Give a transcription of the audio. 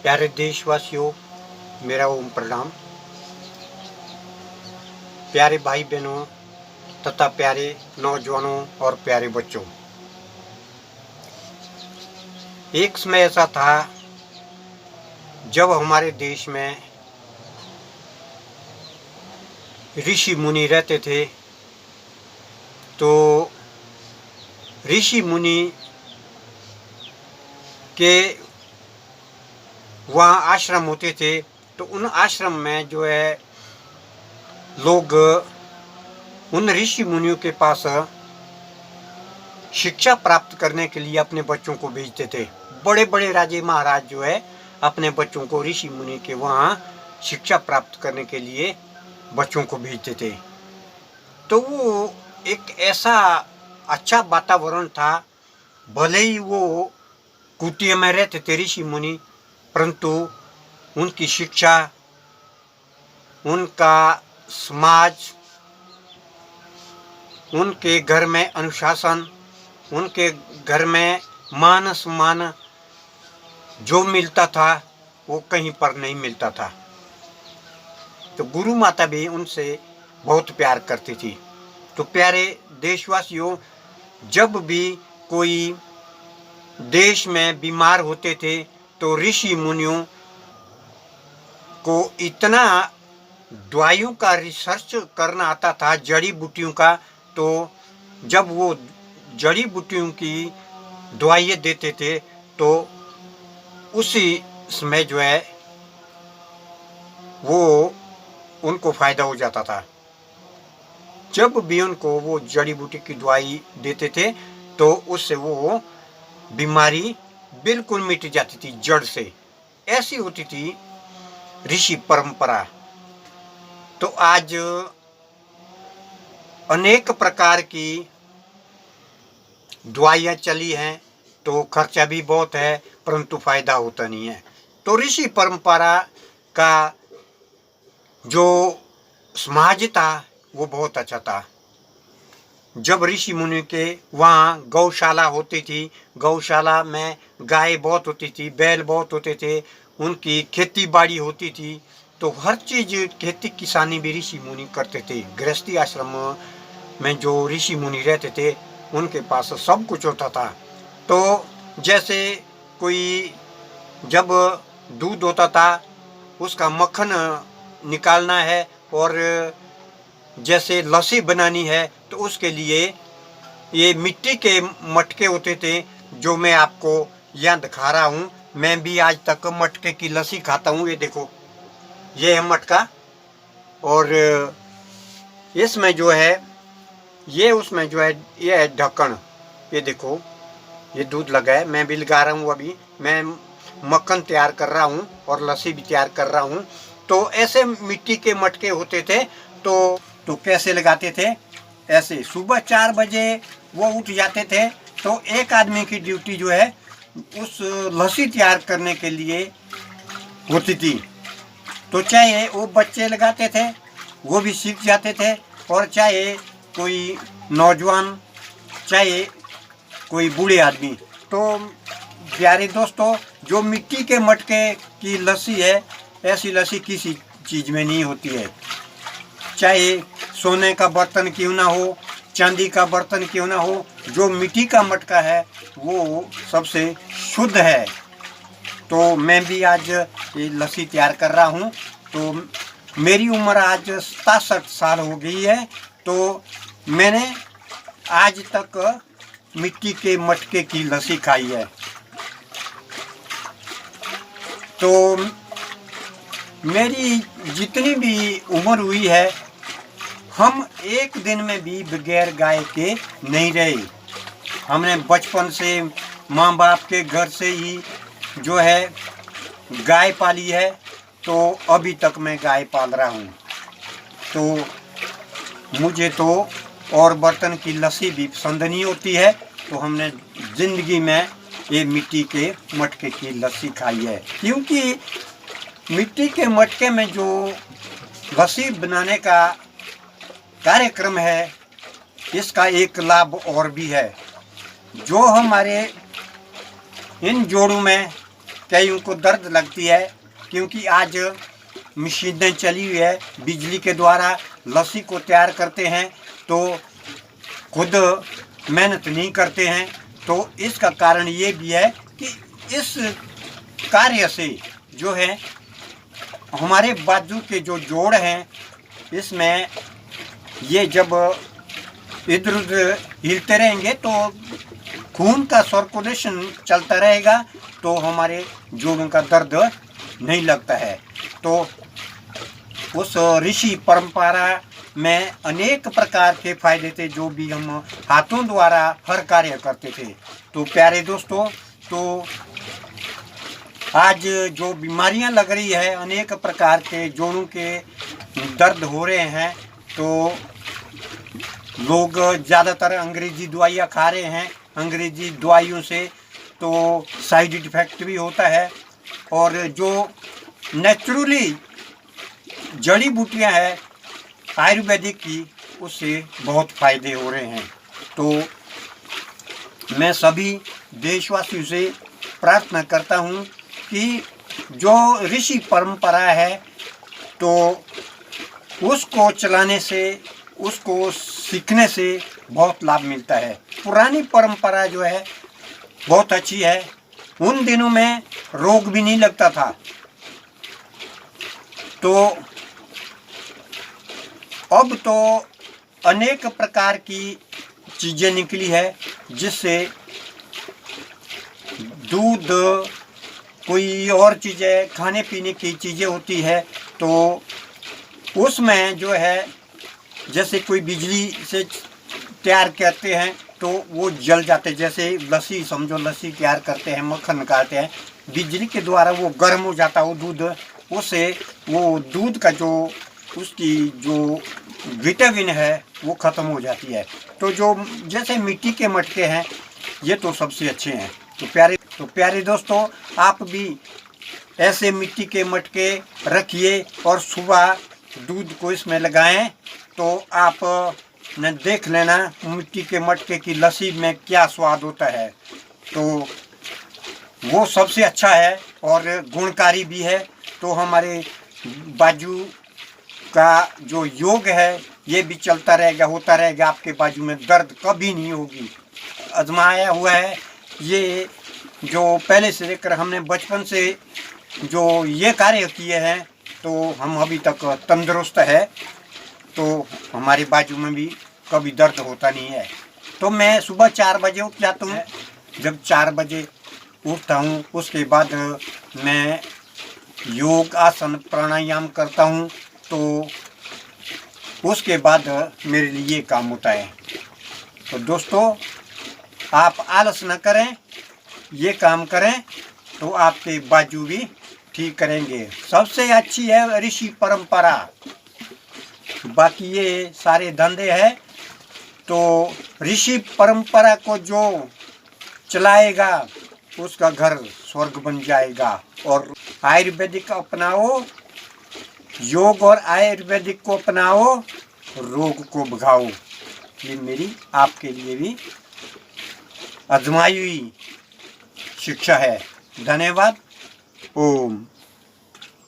प्यारे देशवासियों, मेरा ओम प्रणाम। प्यारे भाई बहनों तथा प्यारे नौजवानों और प्यारे बच्चों, एक समय ऐसा था जब हमारे देश में ऋषि मुनि रहते थे। तो ऋषि मुनि के वहाँ आश्रम होते थे। तो उन आश्रम में जो है लोग उन ऋषि मुनियों के पास शिक्षा प्राप्त करने के लिए अपने बच्चों को भेजते थे। बड़े बड़े राजे महाराज जो है अपने बच्चों को ऋषि मुनि के वहाँ शिक्षा प्राप्त करने के लिए बच्चों को भेजते थे। तो वो एक ऐसा अच्छा वातावरण था। भले ही वो कुटिया में रहते थे ऋषि मुनि, परंतु उनकी शिक्षा, उनका समाज, उनके घर में अनुशासन, उनके घर में मान सम्मान जो मिलता था वो कहीं पर नहीं मिलता था। तो गुरु माता भी उनसे बहुत प्यार करती थी। तो प्यारे देशवासियों, जब भी कोई देश में बीमार होते थे तो ऋषि मुनियों को इतना दवाइयों का रिसर्च करना आता था, जड़ी बूटियों का। तो जब वो जड़ी बूटियों की दवाइयाँ देते थे तो उसी समय जो है वो उनको फ़ायदा हो जाता था। जब भी उनको वो जड़ी बूटी की दवाई देते थे तो उससे वो बीमारी बिल्कुल मिट जाती थी जड़ से। ऐसी होती थी ऋषि परंपरा। तो आज अनेक प्रकार की दवाइयाँ चली हैं, तो खर्चा भी बहुत है, परंतु फायदा होता नहीं है। तो ऋषि परंपरा का जो समाज था वो बहुत अच्छा था। जब ऋषि मुनि के वहाँ गौशाला होती थी, गौशाला में गाय बहुत होती थी, बैल बहुत होते थे, उनकी खेती बाड़ी होती थी। तो हर चीज़ खेती किसानी भी ऋषि मुनि करते थे। गृहस्थी आश्रम में जो ऋषि मुनि रहते थे उनके पास सब कुछ होता था। तो जैसे कोई जब दूध होता था उसका मक्खन निकालना है, और जैसे लस्सी बनानी है तो उसके लिए ये मिट्टी के मटके होते थे, जो मैं आपको यहाँ दिखा रहा हूँ। मैं भी आज तक मटके की लस्सी खाता हूँ। ये देखो, ये है मटका, और इसमें जो है ये उसमें जो है ये है ढक्कन। ये देखो, ये दूध लगा है, मैं भी लगा रहा हूँ। अभी मैं मक्खन तैयार कर रहा हूँ और लस्सी भी तैयार कर रहा हूँ। तो ऐसे मिट्टी के मटके होते थे। तो कैसे लगाते थे, ऐसे सुबह 4 बजे वो उठ जाते थे। तो एक आदमी की ड्यूटी जो है उस लस्सी तैयार करने के लिए होती थी। तो चाहे वो बच्चे लगाते थे वो भी सीख जाते थे, और चाहे कोई नौजवान, चाहे कोई बूढ़े आदमी। तो प्यारे दोस्तों, जो मिट्टी के मटके की लस्सी है, ऐसी लस्सी किसी चीज़ में नहीं होती है। चाहे सोने का बर्तन क्यों ना हो, चांदी का बर्तन क्यों ना हो, जो मिट्टी का मटका है वो सबसे शुद्ध है। तो मैं भी आज ये लस्सी तैयार कर रहा हूँ। तो मेरी उम्र आज 67 साल हो गई है। तो मैंने आज तक मिट्टी के मटके की लस्सी खाई है। तो मेरी जितनी भी उम्र हुई है, हम एक दिन में भी बगैर गाय के नहीं रहे। हमने बचपन से माँ बाप के घर से ही जो है गाय पाली है। तो अभी तक मैं गाय पाल रहा हूँ। तो मुझे तो और बर्तन की लस्सी भी पसंद नहीं होती है। तो हमने ज़िंदगी में ये मिट्टी के मटके की लस्सी खाई है, क्योंकि मिट्टी के मटके में जो लस्सी बनाने का कार्यक्रम है, इसका एक लाभ और भी है। जो हमारे इन जोड़ों में कईयों को दर्द लगती है, क्योंकि आज मशीनें चली हुई है, बिजली के द्वारा लस्सी को तैयार करते हैं तो खुद मेहनत नहीं करते हैं। तो इसका कारण ये भी है कि इस कार्य से जो है हमारे बाजू के जो जोड़ हैं, इसमें ये जब इधर उधर हिलते रहेंगे तो खून का सर्कुलेशन चलता रहेगा, तो हमारे जोड़ों का दर्द नहीं लगता है। तो उस ऋषि परंपरा में अनेक प्रकार के फायदे थे, जो भी हम हाथों द्वारा हर कार्य करते थे। तो प्यारे दोस्तों, तो आज जो बीमारियां लग रही है, अनेक प्रकार के जोड़ों के दर्द हो रहे हैं, तो लोग ज़्यादातर अंग्रेजी दवाइयाँ खा रहे हैं। अंग्रेजी दवाइयों से तो साइड इफ़ेक्ट भी होता है, और जो नेचुरली जड़ी बूटियाँ हैं आयुर्वेदिक की, उससे बहुत फ़ायदे हो रहे हैं। तो मैं सभी देशवासियों से प्रार्थना करता हूँ कि जो ऋषि परंपरा है, तो उसको चलाने से, उसको सीखने से बहुत लाभ मिलता है। पुरानी परंपरा जो है बहुत अच्छी है। उन दिनों में रोग भी नहीं लगता था। तो अब तो अनेक प्रकार की चीज़ें निकली है, जिससे दूध, कोई और चीज़ें, खाने पीने की चीज़ें होती है, तो उसमें जो है जैसे कोई बिजली से तैयार करते हैं तो वो जल जाते। जैसे लस्सी समझो, लस्सी तैयार करते हैं, मक्खन निकालते हैं, बिजली के द्वारा वो गर्म हो जाता है वो दूध, उससे वो दूध का जो उसकी जो विटामिन है वो ख़त्म हो जाती है। तो जो जैसे मिट्टी के मटके हैं, ये तो सबसे अच्छे हैं। तो प्यारे दोस्तों, आप भी ऐसे मिट्टी के मटके रखिए और सुबह दूध को इसमें लगाएं, तो आप न देख लेना मिट्टी के मटके की लस्सी में क्या स्वाद होता है। तो वो सबसे अच्छा है और गुणकारी भी है। तो हमारे बाजू का जो योग है ये भी चलता रहेगा, होता रहेगा। आपके बाजू में दर्द कभी नहीं होगी। आजमाया हुआ है ये, जो पहले से लेकर हमने बचपन से जो ये कार्य किए हैं, तो हम अभी तक तंदुरुस्त है। तो हमारे बाजू में भी कभी दर्द होता नहीं है। तो मैं सुबह 4 बजे उठ जाता हूँ। जब 4 बजे उठता हूँ, उसके बाद मैं योग, आसन, प्राणायाम करता हूँ। तो उसके बाद मेरे लिए काम होता है। तो दोस्तों, आप आलस न करें, ये काम करें तो आपके बाजू भी ठीक करेंगे। सबसे अच्छी है ऋषि परंपरा। बाकी ये सारे धंधे हैं, तो ऋषि परंपरा को जो चलाएगा उसका घर स्वर्ग बन जाएगा। और आयुर्वेदिक अपनाओ, योग और आयुर्वेदिक को अपनाओ, रोग को भगाओ। ये मेरी आपके लिए भी आजमाई हुई शिक्षा है। धन्यवाद। ओम।